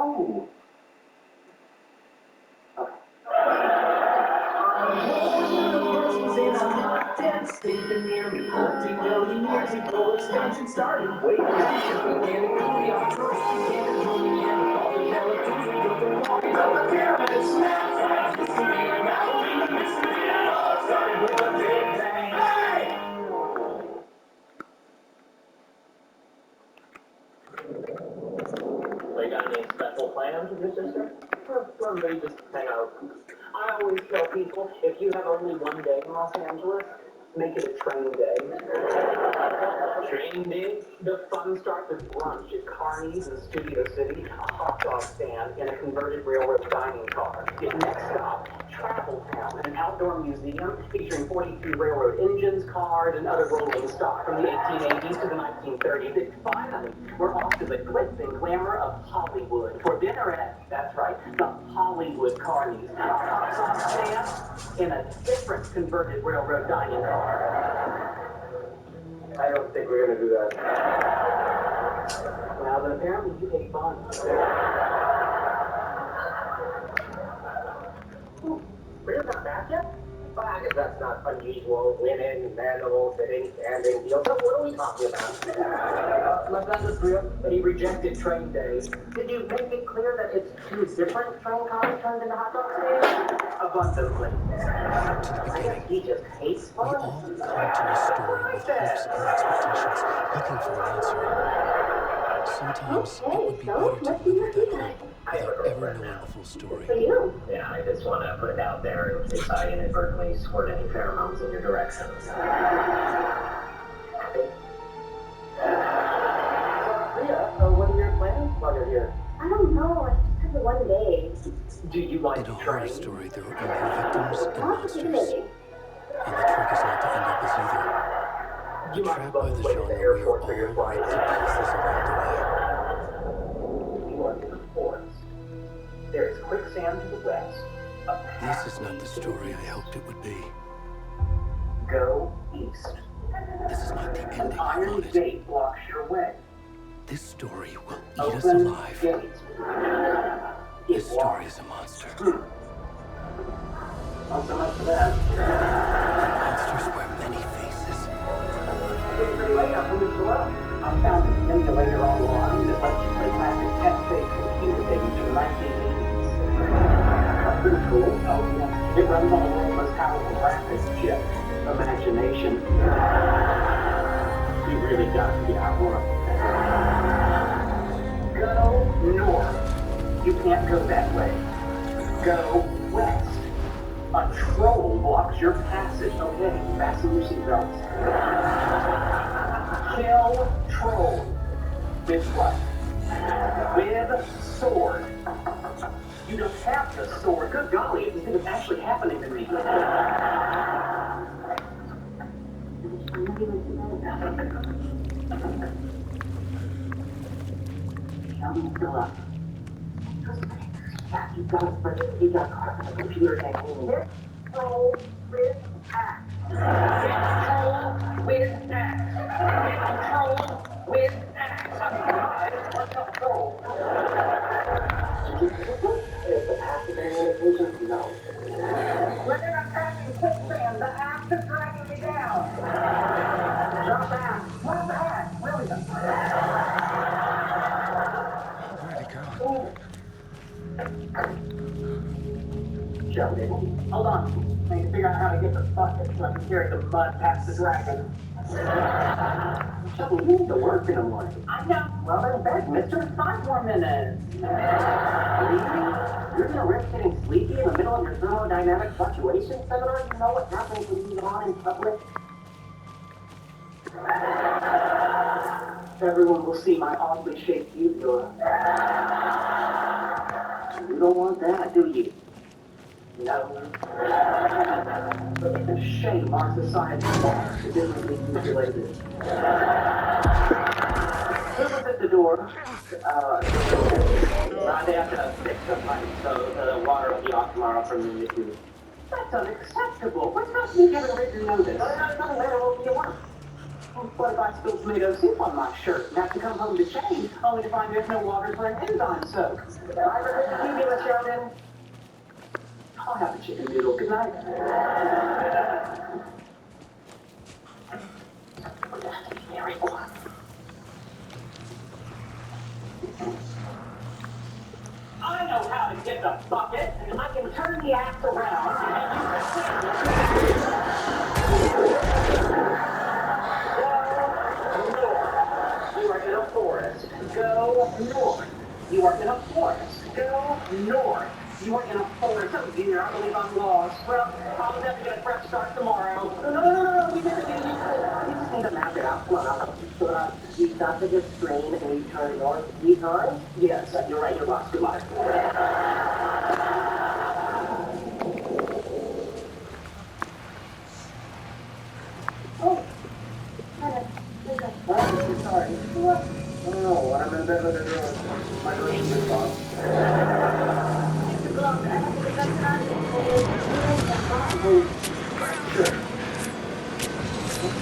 Oh. Sleeping near me, multi-million years ago, expansion started. Wait, organic food, I'm first. Came and joined me and all the molecules we built the wall. Built the pyramids, snaps, history, and now we mystery. It all started with a big bang. Hey! They got any special plans with your sister? Or maybe just hang out? I always tell people, if you have only one day in Los Angeles, make it a train day. Train day? The fun starts with brunch at Carney's in Studio City, a hot dog stand in a converted railroad dining car. Your next stop, Travel Town, an outdoor museum featuring 42 railroad engines, cars, and other rolling stock from the 1880s to the 1930s. And finally, we're off to the glitz and glamour of Hollywood for dinner at, that's right, the Hollywood Carney's. A hot sauce stand in a different converted railroad dining car. I don't think we're gonna do that. Well, then apparently you hate fun. We're not back yet? Well, I guess that's not unusual. Women, men, all sitting, standing, deal. So what are we talking about? Lysander Swift, he rejected train days. Did you make it clear that it's two different train cars turned into hot dog stands? Abundantly. I guess he just hates fun. We all come to a story with hopes and expectations, looking for an answer. Sometimes it would be better to live with that hope without ever knowing the full story. For you. Yeah, I just want to put it out there in case I inadvertently squirt any pheromones in your direction. So what are your plans while you're here? I don't know. I just have the one day. Do you like In a to horror train? story, there are only victims and monsters. Possibility. And the trick is not to end up as either. You might Trapped as by well the wait at genre, the we are airport all for your flight. ripped to pieces along the way. You are in the forest. There is quicksand to the west. A path This is not the story I hoped it would be. Go east. This is not the An ending I iron wanted. gate blocks your way. This story will eat us Open alive. gate. This story is a monster. Not so much for that. Monsters wear many faces. It's pretty late up in the soil. I found an emulator online that lets you play classic text-based computer games from the 1980s. That's pretty cool. Oh, yeah. It runs on the world's most powerful graphics chip, imagination. You really got to get out more. Go north. You can't go that way. Go west. A troll blocks your passage. Okay, fasten your seatbelts. Kill troll. With what? With sword. You don't have the sword. Good golly, it was actually happening to me. Fill up. Yeah, you got a computer hanging here. Control with axe. Control with axe. Control with axe. Control. Is the passive communication? No. We're gonna crash in quicksand. The axe is dragging me down. Drop down. What's the axe, William? Where'd it go? Joe, hold on. I need to figure out how to get the bucket so I can carry the mud past the dragon. Shovel, you need to work in the morning. I know. Well, then bed, mister. 5 more minutes. Really? You're gonna risk getting sleepy in the middle of your thermodynamic fluctuation seminar? You know what happens when you get on in public? Everyone will see my oddly shaped uvula. You don't want that, do you? No. But it's a shame our society falls to differently mutilated. Who was at the door? They have to fix the pipe so the water will be off tomorrow from the issue. That's unacceptable. What's happening? You haven't written notice. No, later, what do you want? What if I spill tomato soup on my shirt and have to come home to change, only to find there's no water for an enzyme soak? Can you give a shout in? I'll have a chicken noodle. Good night. I know how to get the bucket. I can turn the axe around and you are in a forest. Go north. You are in a forest. Go north. You are in a forest. Oh dear, I believe I'm lost. Well, I'll have to get a fresh start tomorrow. No, we never did. You just need to map it out. You stop at this train and you turn north 3 times? Yes, you're right. You're lost. Good luck. Oh, I'm sorry. What? Oh, I'm in bed with a girl. My question is off. Sure.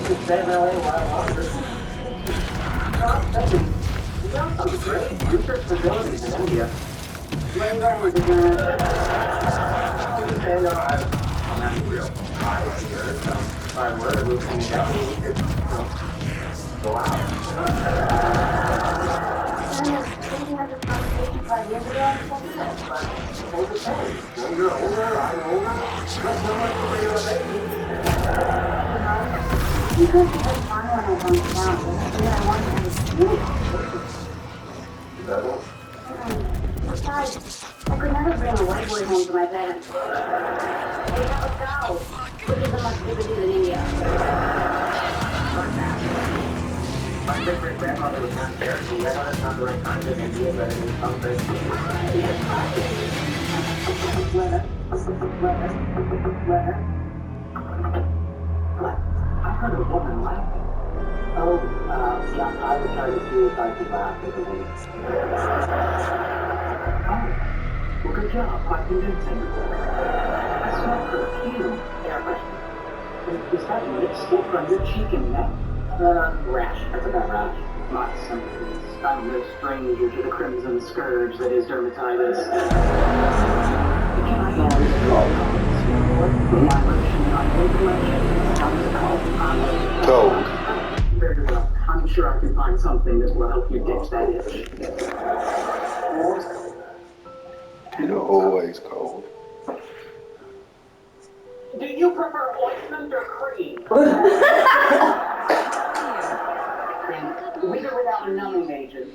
You stay that way a while longer. You got some great research facilities in India. I'm not real. I would have moved things out. Go out. When you're older, I'm older. Not so much for your baby. You could be just fine when I come down. I want to besides, I could never bring a white boy home to my parents. They have a cow, which is a much bigger deal in India. My great-great-grandmother was not there. She read on it not the right kind of India, but it was something. Letter. What? I heard a woman laughing. Oh, yeah, I was trying to see if I could laugh at the week. Oh, well, good job. Quite convincing. I smell perfume. Is that lipstick on your cheek and neck? Rash. That's about right. Not symptoms. I'm no stranger to the crimson scourge that is dermatitis. Can I manage to all Cold. Very well. I'm sure I can find something that will help you ditch that itch. You're always cold. Do you prefer ointment or cream? With or without a numbing agent?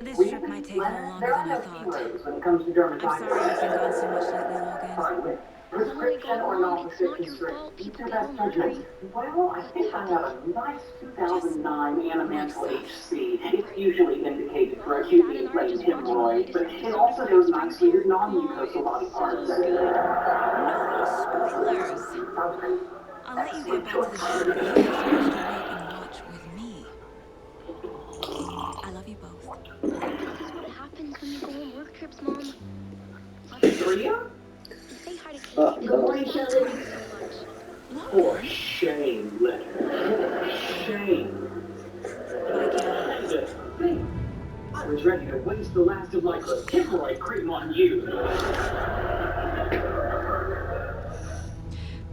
This trip might take a little longer There are than I no thought. heroes when it comes to dermatitis. I'm sorry I've been gone so much lately, Logan. Fine, with prescription or non-prescription script. It's your best judgment. Well, I think I have a nice 2009 Animantle HC. It's usually indicated for acutely inflamed hemorrhoids, but it also goes nicely with non-mucosal body parts. No spoilers. I'll let you get back to the show. You can wait and watch with me. I love you both. This is what happens when you go on work trips, Mom. Rhea? Say hi to Kate. Good morning, Shelley. So For shame, Leonard. For shame. I was ready to waste the last of my hemorrhoid cream on you.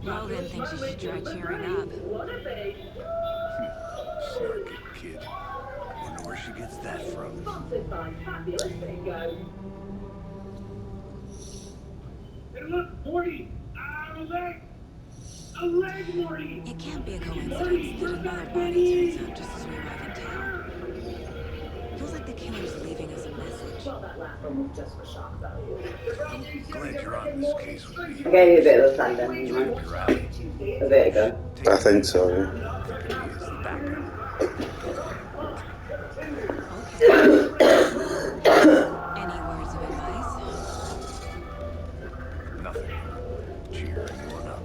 Logan thinks you should try cheering up. Snarky kid. Wonder where she gets that from. Hey, look, Morty! A leg, Morty! It can't be a coincidence that another body turns up just as we arrive in town. Feels like the killer's leaving us a message. Well, that last one was just for shock value. I'm glad you're on this case with me. I gave you a bit of a thunder. Right your alley. A bit ago. I think so, yeah. Any words of advice? Nothing. Cheer anyone up.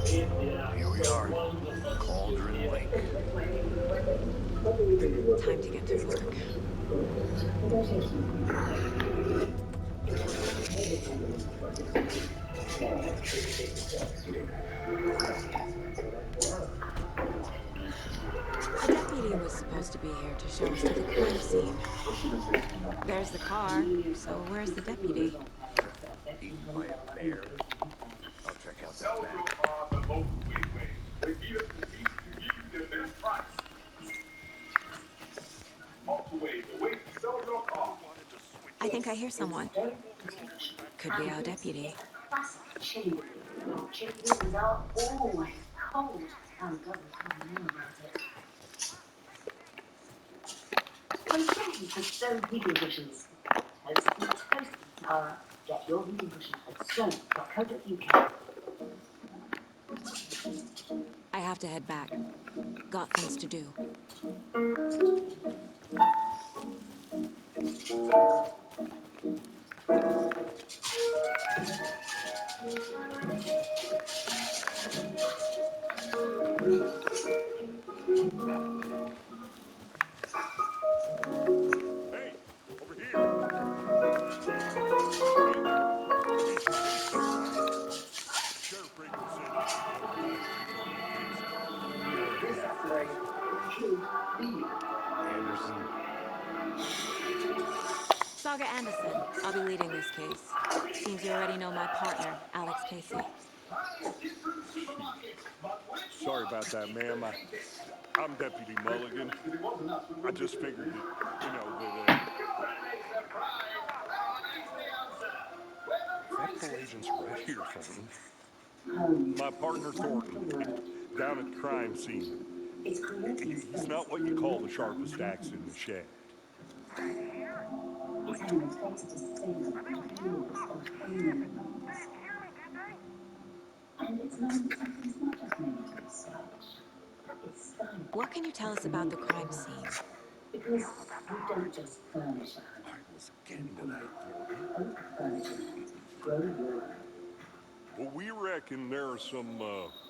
Here we are. Cauldron Lake. Time to get to work. A deputy was supposed to be here to show us to the crime scene. There's the car, so where's the deputy? Eaten by a bear. I'll check out that back. I think I hear someone. Could be our deputy. Classic chili. Chili wheels are always cold. And God will tell you about it. Concerning for stone heating cushions. Toast Tara. Get your heating cushion at stone.co.uk. I have to head back. Got things to do. Hey, over here. Sheriff Raker said Anderson. Saga Anderson. I'll be leading this case. Seems you already know my partner, Alex Casey. Sorry about that, ma'am. I'm Deputy Mulligan. I just figured that, that federal agents right here, Thornton. My partner Thornton, down at the crime scene. He's not what you call the sharpest axe in the shed. What can you tell us about the crime scene? Because you don't just furnish a I was getting to that, Thornton. oak furniture, grow wood. Well, we reckon there are some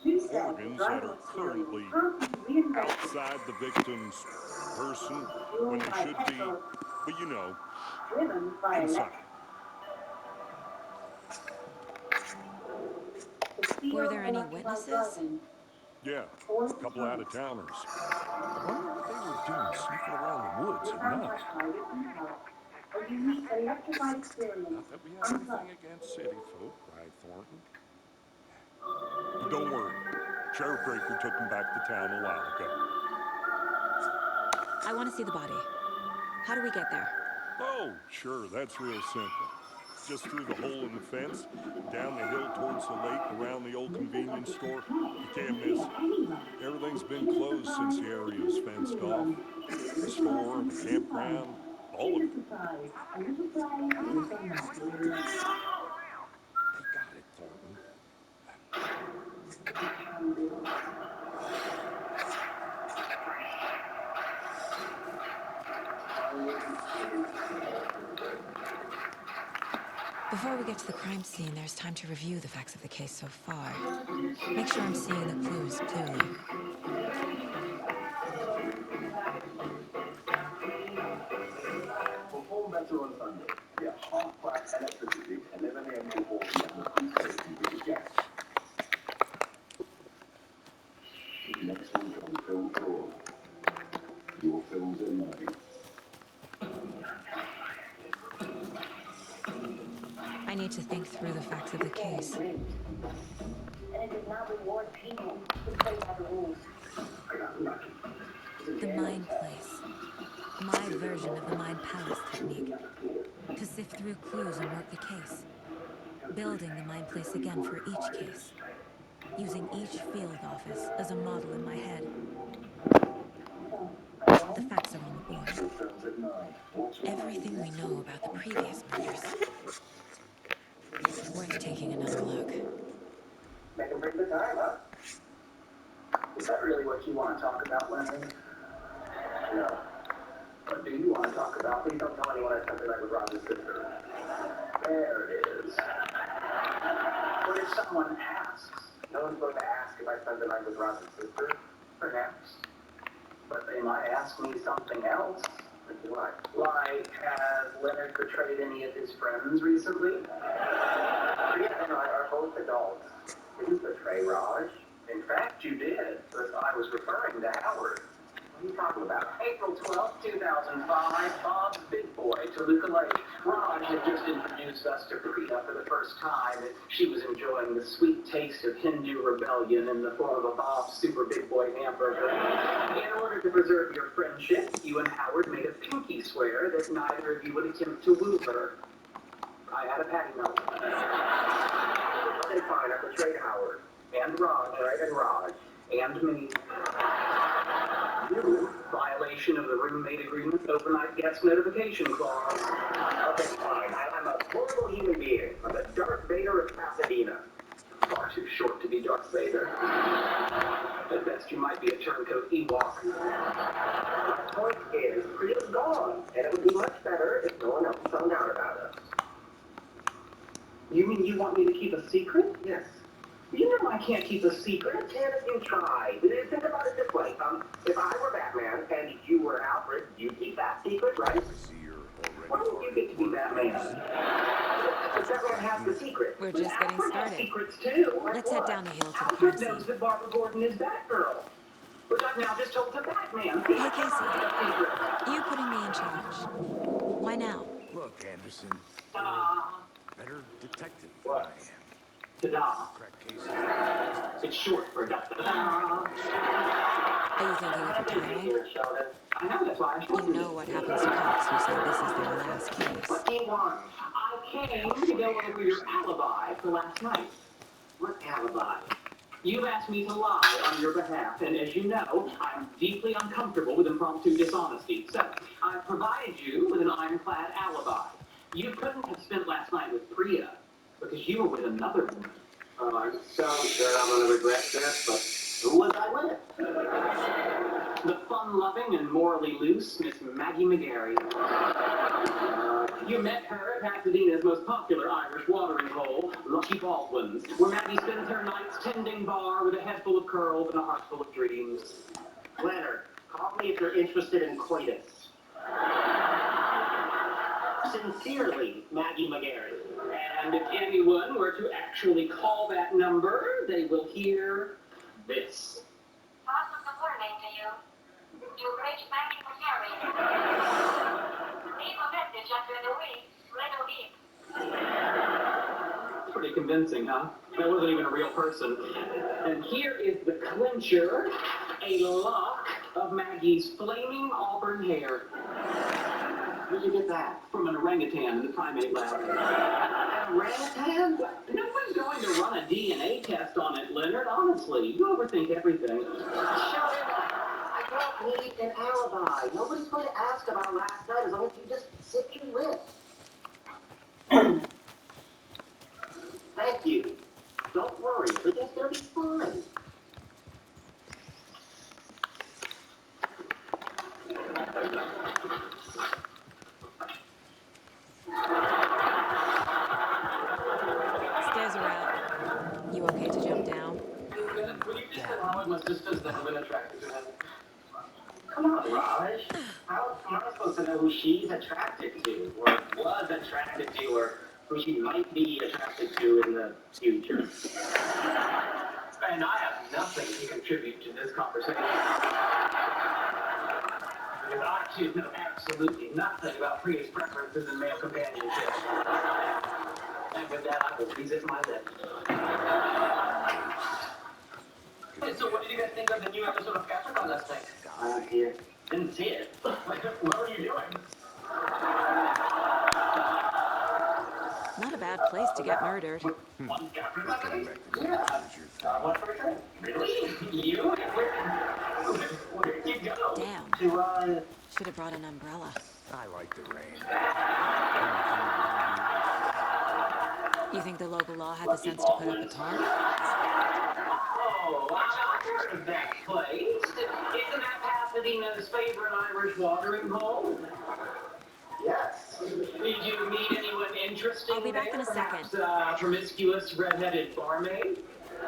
Who said organs that are currently outside the victim's person when they should be, but driven by inside. Were there any witnesses? Yeah, a couple out-of-towners. I wonder what they were doing sniffing around the woods at night. A unique electrified experience. Not that we have anything against city folk, right, Thornton? But don't worry. Sheriff Raker took them back to town a while ago. I want to see the body. How do we get there? Oh, sure, that's real simple. Just through the hole in the fence, down the hill towards the lake, around the old convenience store. You can't miss it. Everything's been closed since the area was fenced off. The store, the campground, all of it. They got it, Thornton. Before we get to the crime scene, there's time to review the facts of the case so far. Make sure I'm seeing the clues clearly. Perform better on Sunday. Get half-price electricity, 11 a.m. to 4 p.m. with gas. Next week on Film Tour. Your films at night. I need to think through the facts of the case. And it does not reward people who play by the rules. The Mind Place. My version of the Mind Palace technique. To sift through clues and work the case. Building the Mind Place again for each case. Using each field office as a model in my head. The facts are on the board. Everything we know about the previous murders. Worth taking another look. Make them bring the time up. Is that really what you want to talk about, Leslie? No. What do you want to talk about? Please don't tell anyone I spent the night with Robin's sister. There it is. What if someone asks? No one's going to ask if I spent the night with Robin's sister. Perhaps. But they might ask me something else. Like, has Leonard betrayed any of his friends recently? adults. Didn't betray Raj. In fact, you did, but I was referring to Howard. What are you talking about? April 12th, 2005, Bob's Big Boy, Toluca Lake. Raj had just introduced us to Priya for the first time, and she was enjoying the sweet taste of Hindu rebellion in the form of a Bob's Super Big Boy hamburger. In order to preserve your friendship, you and Howard made a pinky swear that neither of you would attempt to woo her. I had a patty melt. Okay, fine, I betrayed Howard. And Raj, right, and Raj. And me. You, violation of the roommate agreement, overnight guest notification clause. Okay, fine. I'm a horrible human being. I'm the Darth Vader of Pasadena. Far too short to be Darth Vader. At best, you might be a turncoat Ewok. My point is, Priya's gone, and it would be much better if no one else found out about us. You mean you want me to keep a secret? Yes. You know I can't keep a secret. I can if you try. Think about it this way. If I were Batman and you were Alfred, you'd keep that secret, right? Why don't you get to be Batman? Because Batman has the secret. We're just getting Alfred has started. secrets too. Like Let's head what? down the hill to the Alfred crime knows scene. that Barbara Gordon is Batgirl, which I've now just told to Batman. Hey, Casey. You putting me in charge. Why now? Look, Anderson, better detective than What? I am. Ta-da. Crack cases. It's short for da-da-da. Are you thinking of retiring? I know, that's why I told You know what happens to cops who say this is their last case. What do you want? I came to go over your alibi for last night. What alibi? You asked me to lie on your behalf, and as you know, I'm deeply uncomfortable with impromptu dishonesty. So, I provided you with an ironclad alibi. You couldn't have spent last night with Priya, because you were with another woman. Oh, I'm so sure I'm going to regret this, but who was I with? The fun-loving and morally loose Miss Maggie McGarry. You met her at Pasadena's most popular Irish watering hole, Lucky Baldwin's, where Maggie spends her nights tending bar with a head full of curls and a heart full of dreams. Leonard, call me if you're interested in coitus. Sincerely, Maggie McGarry. And if anyone were to actually call that number, they will hear this. Pass the warning to you. You reach Maggie McGarry. Leave a message after the beep. Little beep. Pretty convincing, huh? That wasn't even a real person. And here is the clincher, a lock of Maggie's flaming auburn hair. Where'd you get that? From an orangutan in the primate lab. An orangutan? No one's going to run a DNA test on it, Leonard. Honestly, you overthink everything. Shut up. I don't need an alibi. Nobody's going to ask about last night as long as you just sit your lips. Thank you. Don't worry, everything's going to be fine. Stairs are out. You okay to jump down? My sister's never been attracted to him. Come on, Raj. How am I supposed to know who she's attracted to, or was attracted to, or who she might be attracted to in the future? And I have nothing to contribute to this conversation. Because I too know absolutely nothing about Priya's preferences in male companionship. And with that, I will resist my lips. Hey, so what did you guys think of the new episode of Capricorn last night? I don't see it. Didn't see it? What were you doing? Not a bad place to get murdered. Yeah. What for a drink? Really? You? Where'd you go? Damn. To, Should have brought an umbrella. I like the rain. You think the local law had the sense to put up a tarp? Oh, I've heard of that place. Isn't that Pasadena's favorite Irish watering hole? Yes. Did you meet anyone interesting? I'll be back in a second. Perhaps, promiscuous redheaded barmaid? I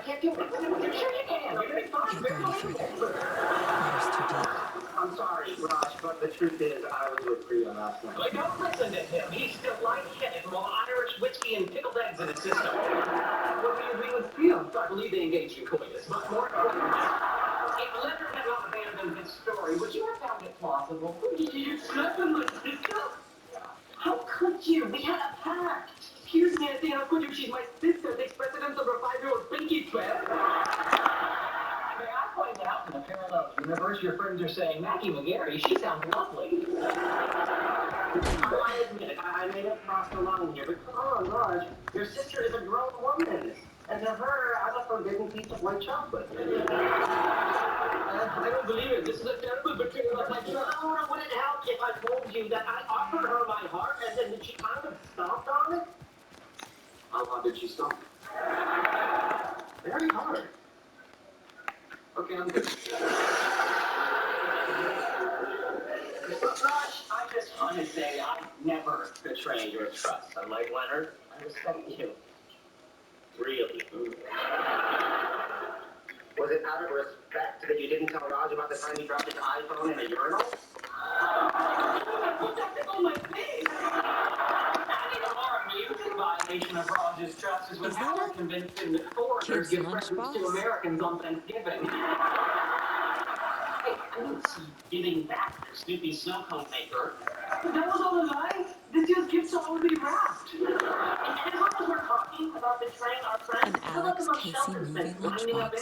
can't do it. Sure you can. You're gonna be fine. Can't go any further. Water's too deep. I'm sorry, Raj, but the truth is I was with Priya last night. Like, don't listen to him. He's still lightheaded while Irish whiskey coffee and pickled eggs in his system. What do you agree with Field? I believe they engaged in coitus, but more importantly, if Leonard had not abandoned his story, would you have found it plausible? Did you slap him with sister? How could you? We had a pact. Excuse me, Nancy, how could you? She's my sister, takes precedence over a 5-year-old pinky sweat. May I point out, in a parallel universe, your friends are saying, Maggie McGarry, she sounds lovely. I admit it, I may have crossed the line here, but come on, Raj, your sister is a grown woman. And to her, I'm a forbidden piece of white chocolate. I don't believe it. This is a terrible betrayal of my trust. Oh, would it help if I told you that I offered her my heart and then she kind of stomped on it? How hard did she stomp? Very hard. Okay, I'm good. Raj, I just want to say I never betrayed your trust. Unlike Leonard, I respect you. Really. Was it out of respect that you didn't tell Raj about the time he dropped his iPhone in a urinal? Put that on my face! And even more amusing violation of Raj's trust is when Howard convinced him that foreigners give presents to Americans on Thanksgiving. I didn't see giving back to Snoopy's snow cone maker. But that was all a lie. This year's gifts are already wrapped. And as long as we're talking about betraying our friends, An Alex Casey movie lunchbox.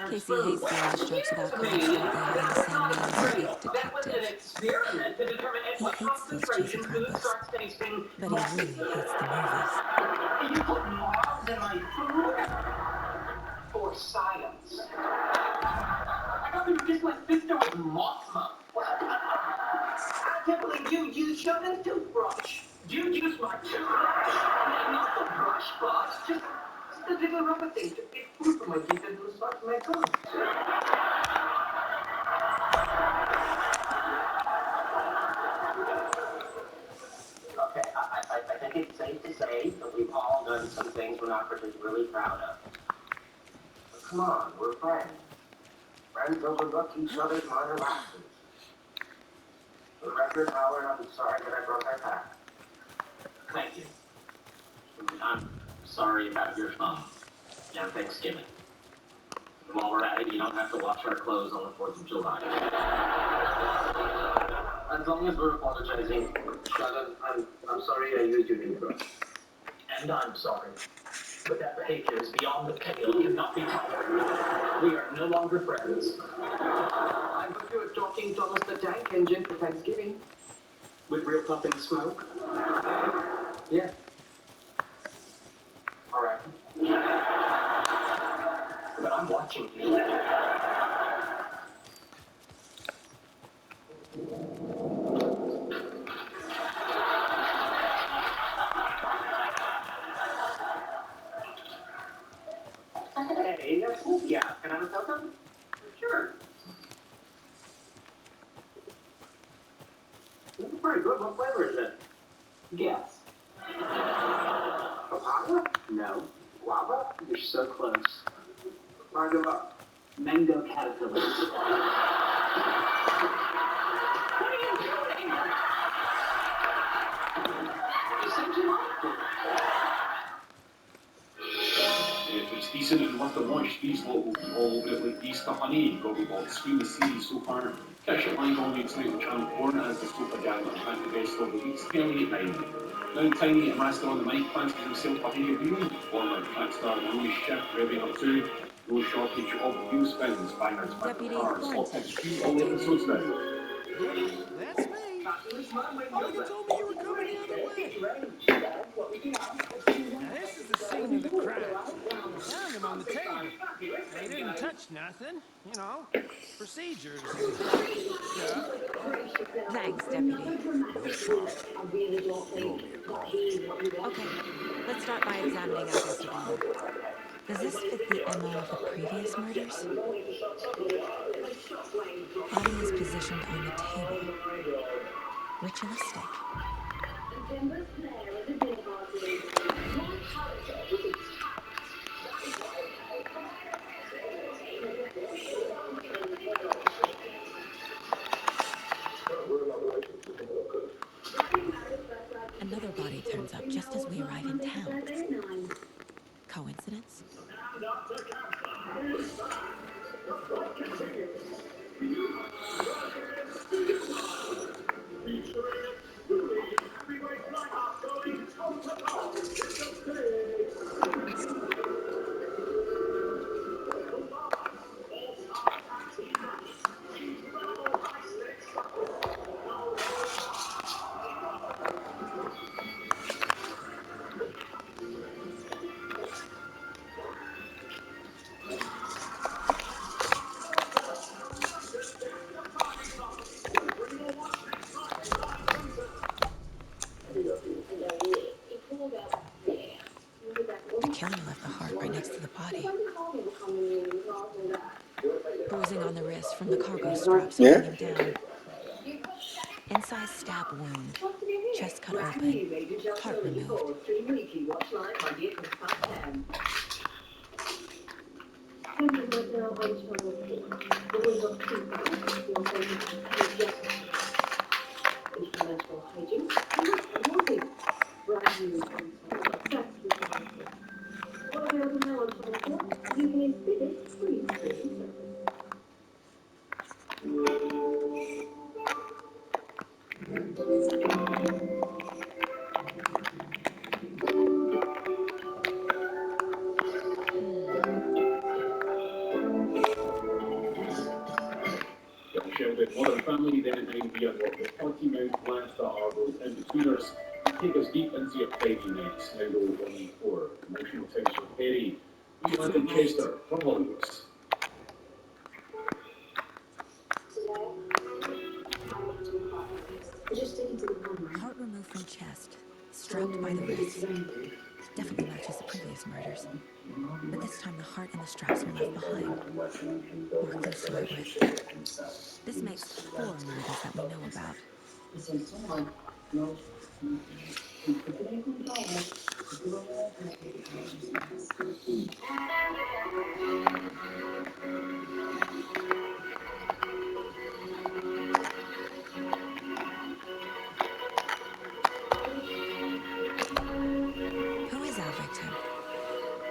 Casey hates the English jokes about cholesterol they have in the same name as Fifth Detective. He hates those cheesy crumbles, but he really hates the movies. You put moths in my food? For science. I thought we were just my sister with Mothma. I can't believe you used Sheldon's toothbrush. You used my toothbrush? Not the brush, boss. Just a little rubber thing to get food from my teeth and to start to my gums. Okay, I think it's safe to say that we've all done some things we're not particularly proud of. But come on, we're friends. Friends overlook each other's minor lapses. For the record, Howard, I'm sorry that I broke our pact. Thank you. I'm sorry about your phone and Thanksgiving. While we're at it, you don't have to wash our clothes on the 4th of July. As long as we're apologizing, Sheldon, I'm sorry I used your toothbrush. And I'm sorry. But that behavior is beyond the pale and cannot be tolerated. We are no longer friends. I hope you are talking Thomas the Tank Engine for Thanksgiving. With real puffing smoke. Yeah. Alright. But I'm watching you. Hey, that's cool. Yeah, can I have a photo? Sure. This is pretty good. What flavor is it? Guess. Papaya? No. Guava? You're so close. Margo, mango caterpillar. What are you doing? You seem to like it. If it's decent enough to watch these local all over it like Easter Honey, you've got the Scream the series so far. Catch it live all week tonight with Channel 4 as the Sofa Gather and the best of the week's early at 9. Now Tiny and Master on the mic plans for himself behind the wheel. Former track star Louis Shift revving up too. No shortage of wheel spins, bangers, back cars, all types of all the episodes now. That's me. Oh, you told me you were coming the other way. Now, this is the scene of the crime. I found him on the table. They didn't touch nothing, you know. Procedures. Yeah. Thanks, Deputy. Okay, let's start by examining Agnes again. Does this fit the MO of the previous murders? Body is positioned on the table. Ritualistic. Another body turns up. up just as we arrive in town. Coincidence? The killer left the heart right next to the body. Bruising on the wrist from the cargo straps holding him down. Incised stab wound. Chest cut open. Heart removed. Modern Family, then in India, what the potty mouth blast that are those in-betweeners. Take us deep into your Friday nights, now go only for emotional tips for Perry. We had in Chester from Hollywood. Heart removed from chest, strapped by the wrist. Definitely matches the previous murders. But this time the heart and the straps were left behind. More clues to work with. This makes 4 murders that we know about. Who is our victim?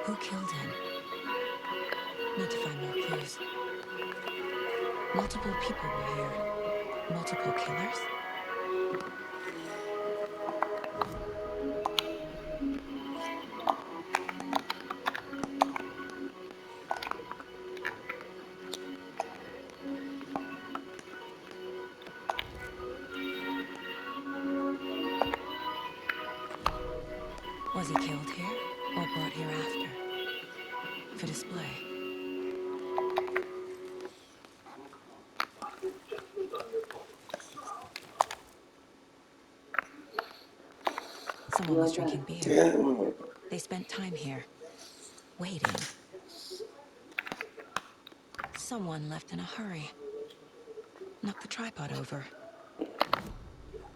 Who killed him? Need to find more clues. Multiple people were here. Multiple killers? Was he killed here or brought here after? For display. Someone was drinking beer. They spent time here, waiting. Someone left in a hurry. Knocked the tripod over.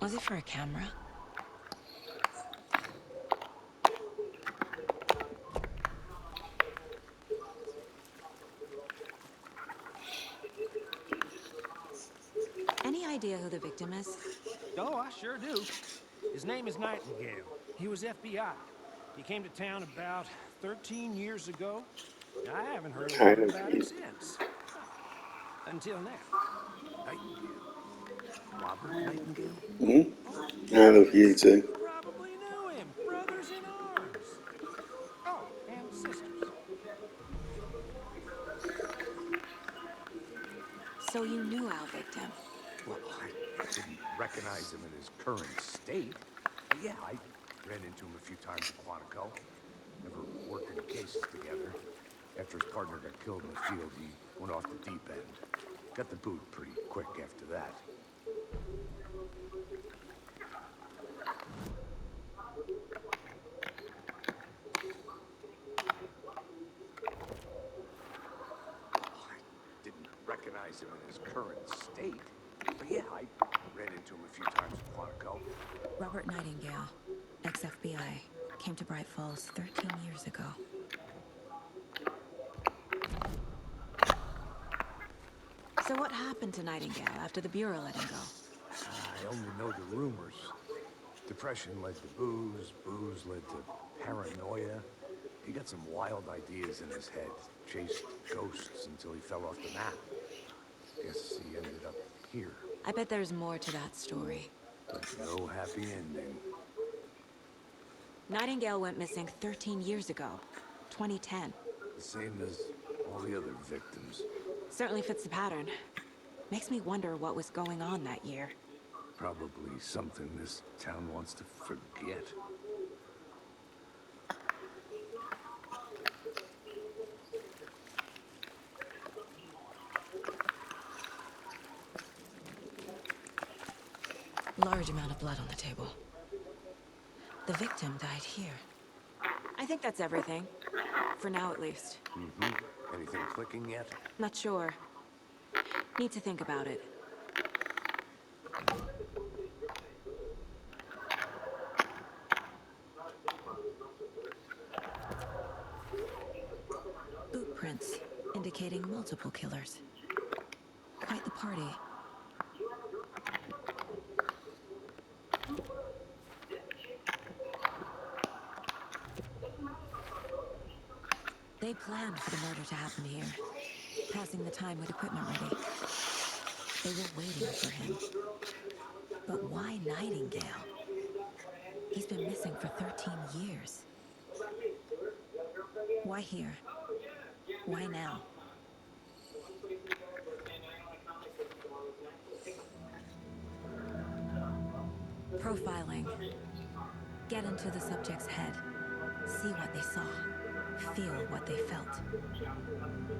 Was it for a camera? Any idea who the victim is? Oh, I sure do. His name is Nightingale. He was FBI. He came to town about 13 years ago. I haven't heard a word about him since. Until now. Nightingale. Robert Nightingale? Mm-hmm. I love you too. You probably knew him. Brothers in arms. Oh, and sisters. So you knew our victim? Well, I didn't recognize him in his current state. But yeah, I ran into him a few times at Quantico. Never worked any cases together. After his partner got killed in the field, he went off the deep end. Got the boot pretty quick after that. I didn't recognize him in his current state. But yeah, I ran into him a few times at Quantico. Robert Nightingale, ex-FBI, came to Bright Falls 13 years ago. So what happened to Nightingale after the Bureau let him go? I only know the rumors. Depression led to booze, booze led to paranoia. He got some wild ideas in his head, chased ghosts until he fell off the map. Guess he ended up here. I bet there's more to that story. With no happy ending. Nightingale went missing 13 years ago, 2010. The same as all the other victims. Certainly fits the pattern. Makes me wonder what was going on that year. Probably something this town wants to forget. Large amount of blood on the table. The victim died here. I think that's everything. For now, at least. Mm-hmm. Anything clicking yet? Not sure. Need to think about it. Boot prints, indicating multiple killers. Quite the party. They planned for the murder to happen here, passing the time with equipment ready. They were waiting for him. But why Nightingale? He's been missing for 13 years. Why here? Why now? Profiling. Get into the subject's head. See what they saw. Feel what they felt.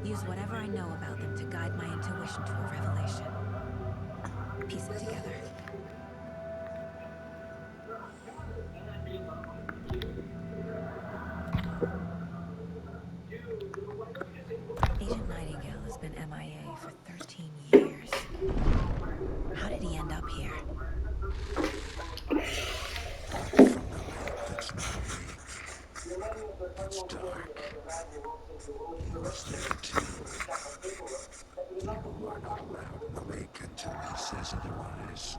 Use whatever I know about them to guide my intuition to a revelation. Piece it together. Agent Nightingale has been MIA for 13 years. How did he end up here? It's dark. He was there too. People are not allowed in the lake until he says otherwise.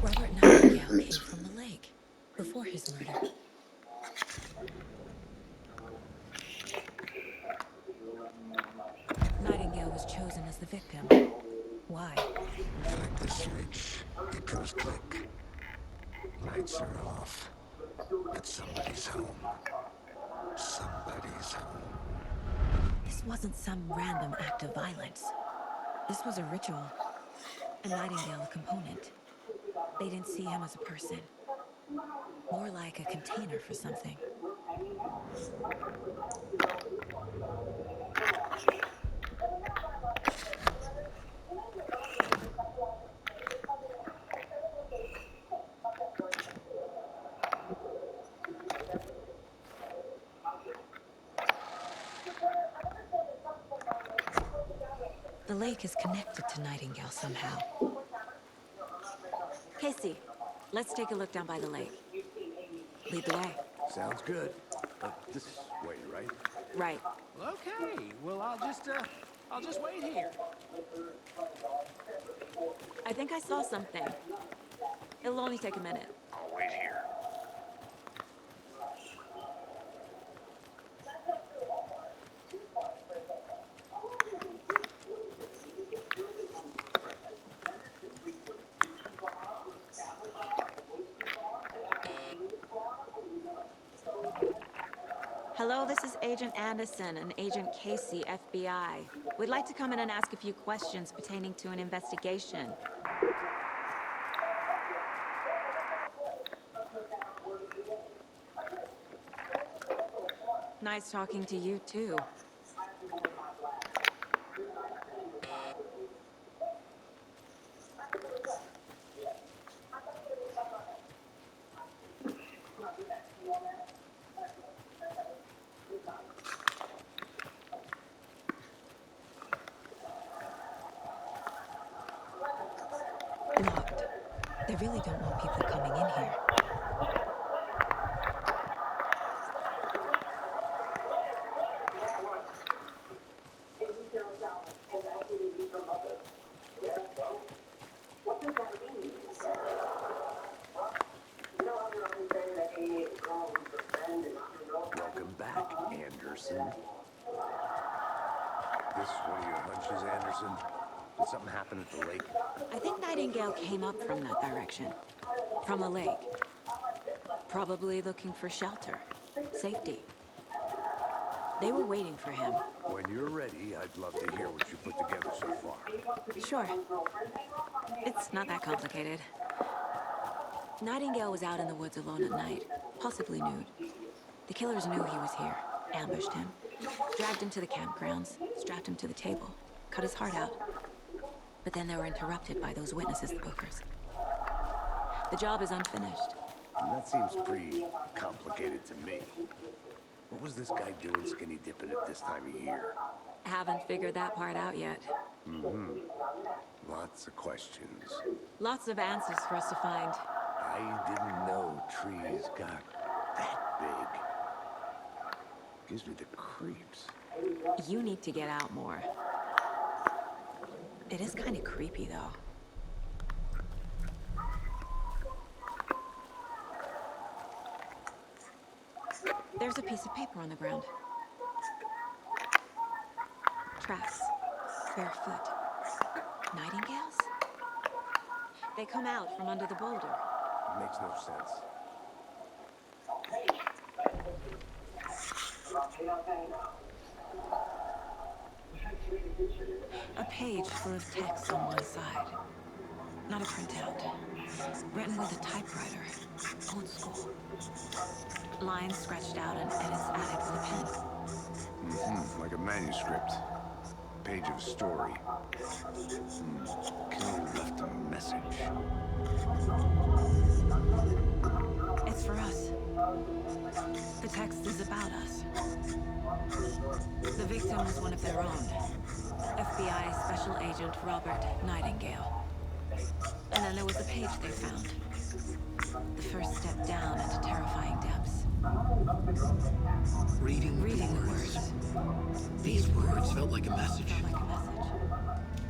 Robert Nightingale came from the lake before his murder. Nightingale was chosen as the victim. Why? Flick the switch. It goes click. Lights are off. But somebody's home. Somebody's home. This wasn't some random act of violence. This was a ritual. A Nightingale component. They didn't see him as a person. More like a container for something. The lake is connected to Nightingale somehow. Casey, let's take a look down by the lake. Lead the way. Sounds good. This way, right? Right. Okay, well, I'll just wait here. I think I saw something. It'll only take a minute. I'll wait here. Hello, this is Agent Anderson and Agent Casey, FBI. We'd like to come in and ask a few questions pertaining to an investigation. Nice talking to you, too. Locked. They really don't want people coming in here. Anderson? This one of your hunches, Anderson? Did something happen at the lake? I think Nightingale came up from that direction. From the lake. Probably looking for shelter. Safety. They were waiting for him. When you're ready, I'd love to hear what you put together so far. Sure. It's not that complicated. Nightingale was out in the woods alone at night, possibly nude. The killers knew he was here, ambushed him, dragged him to the campgrounds, strapped him to the table, cut his heart out. But then they were interrupted by those witnesses, the Bookers. The job is unfinished. That seems pretty complicated to me. What was this guy doing skinny dipping at this time of year? Haven't figured that part out yet. Mm-hmm. Lots of questions. Lots of answers for us to find. I didn't know trees got that big. Gives me the creeps. You need to get out more. It is kind of creepy, though. There's a piece of paper on the ground. Tracks. Barefoot. Nightingales? They come out from under the boulder. Makes no sense. A page full of text on one side. Not a printout. Written with a typewriter. Old school. Lines scratched out and edits added with a pen. Mm-hmm. Like a manuscript. Page of a story. Killer left a message. It's for us. The text is about us. The victim was one of their own. FBI Special Agent Robert Nightingale. And then there was a page they found. The first step down into terrifying depths. Reading the words. These words felt like a message.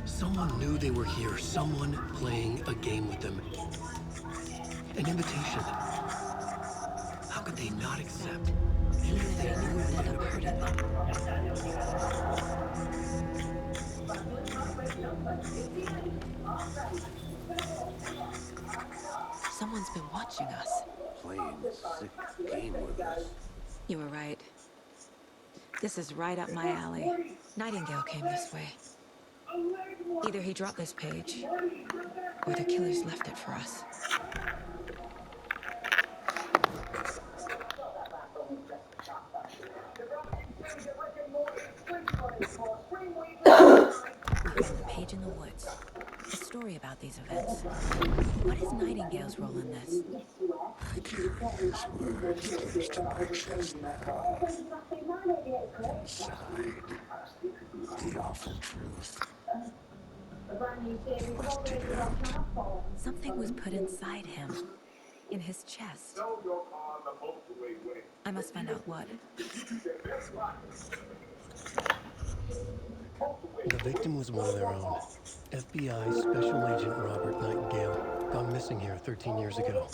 Someone knew they were here. Someone playing a game with them. An invitation. How could they not accept? Even if they knew it would end up hurting them. Someone's been watching us. Playing a sick game with us. You were right. This is right up my alley. Nightingale came this way. Either he dropped this page, or the killers left it for us. We found the page in the woods. A story about these events. What is Nightingale's role in this? I carry his words close to my chest now. Inside, the awful truth. He must dig it out. Something was put inside him. In his chest. I must find out what. The victim was one of their own. FBI Special Agent Robert Nightingale, gone missing here 13 years ago.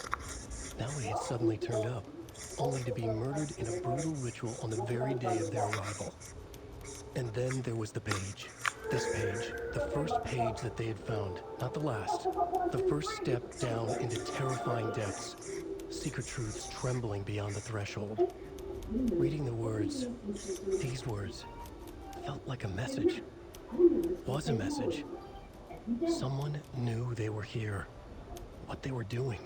Now he had suddenly turned up, only to be murdered in a brutal ritual on the very day of their arrival. And then there was the page. This page, the first page that they had found, not the last. The first step down into terrifying depths. Secret truths trembling beyond the threshold. Reading the words, these words, felt like a message. Was a message. Someone knew they were here. What they were doing.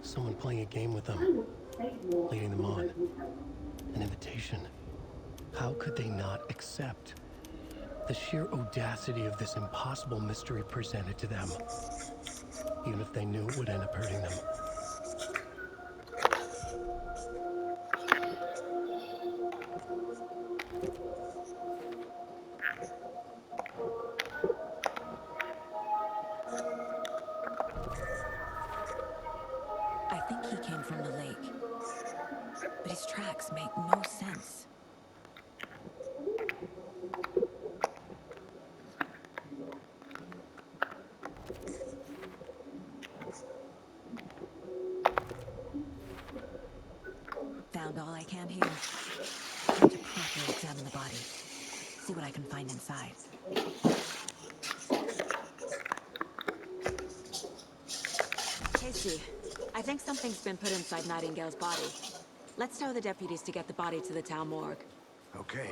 Someone playing a game with them. Leading them on. An invitation. How could they not accept? The sheer audacity of this impossible mystery presented to them. Even if they knew it would end up hurting them. I think he came from the lake. But his tracks make no sense. Found all I can here. Time to prep. examine the body. See what I can find inside. Casey, I think something's been put inside Nightingale's body. Let's tell the deputies to get the body to the town morgue. Okay.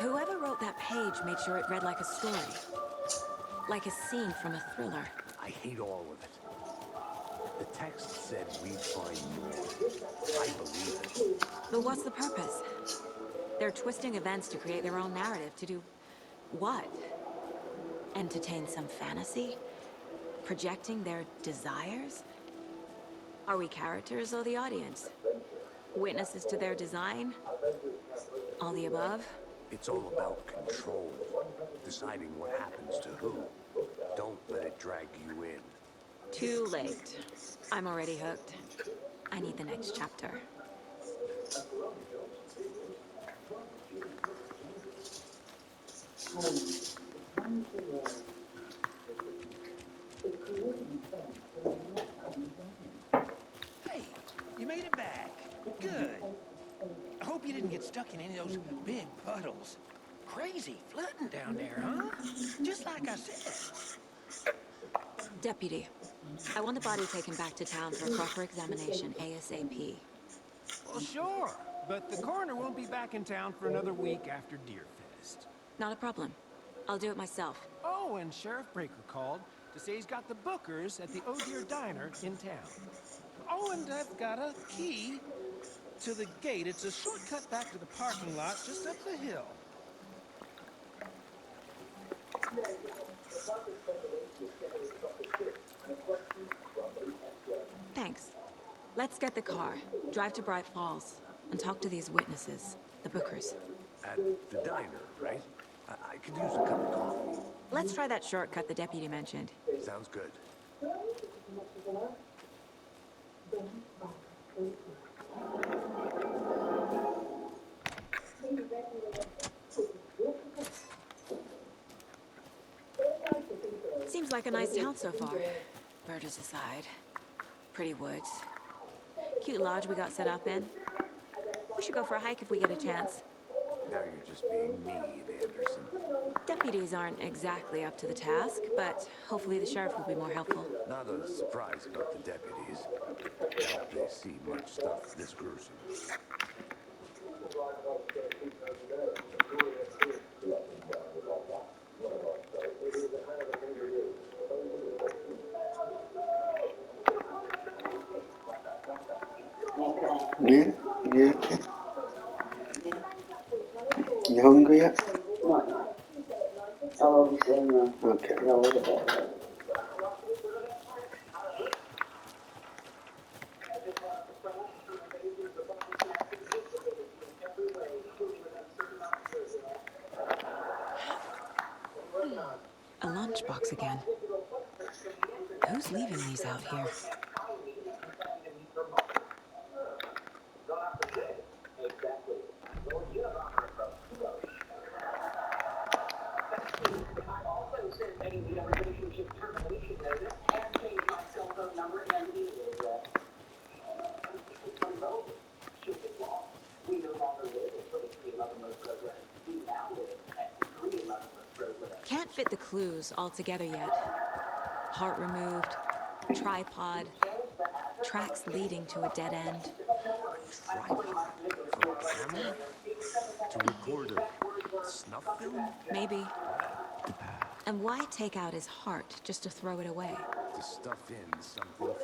Whoever wrote that page made sure it read like a story. Like a scene from a thriller. I hate all of it. The text said we'd find more. I believe it. But what's the purpose? They're twisting events to create their own narrative. To do what? Entertain some fantasy? Projecting their desires? Are we characters or the audience? Witnesses to their design? All the above? It's all about control. Deciding what happens to who. Don't let it drag you in. Too late. I'm already hooked. I need the next chapter. Hey, you made it back. Good. I hope you didn't get stuck in any of those big puddles. Crazy flooding down there, huh? Just like I said. Deputy, I want the body taken back to town for a proper examination ASAP. Well, sure. But the coroner won't be back in town for another week after Deerfest. Not a problem. I'll do it myself. Oh, and Sheriff Breaker called to say he's got the Bookers at the Oh Deer Diner in town. Oh, and I've got a key to the gate. It's a shortcut back to the parking lot just up the hill. Thanks. Let's get the car, drive to Bright Falls, and talk to these witnesses, the Bookers. At the diner, right? I could use a cup of coffee. Let's try that shortcut the deputy mentioned. Sounds good. Seems like a nice town so far. Murders aside. Pretty woods. Cute lodge we got set up in. We should go for a hike if we get a chance. Now you're just being mean, Anderson. Deputies aren't exactly up to the task, but hopefully the sheriff will be more helpful. Not a surprise about the deputies. Doubt they see much stuff this gruesome. Yeah, yeah, okay. You hungry yet? Okay. A lunchbox again. Who's leaving these out here? Can't fit the clues all together yet. Heart removed, tripod, tracks leading to a dead end. Tripod? For a camera? To record a snuff film? Maybe. And why take out his heart just to throw it away? To stuff in something for...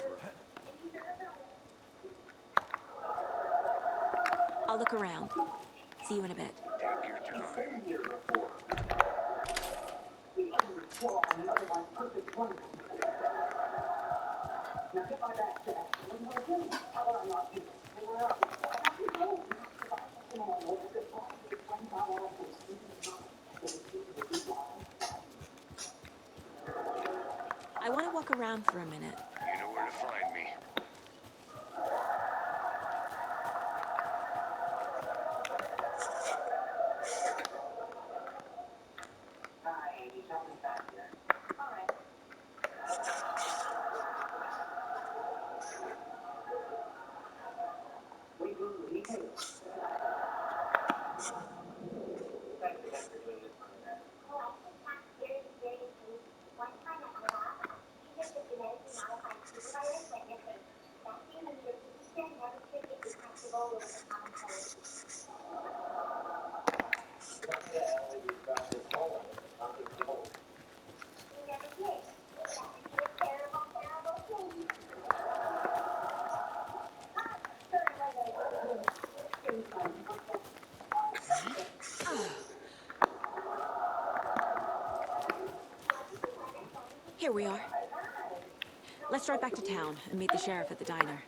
I'll look around. See you in a bit. Take your time. I want to walk around for a minute. You know where to find me. Here we are. Let's drive back to town and meet the sheriff at the diner.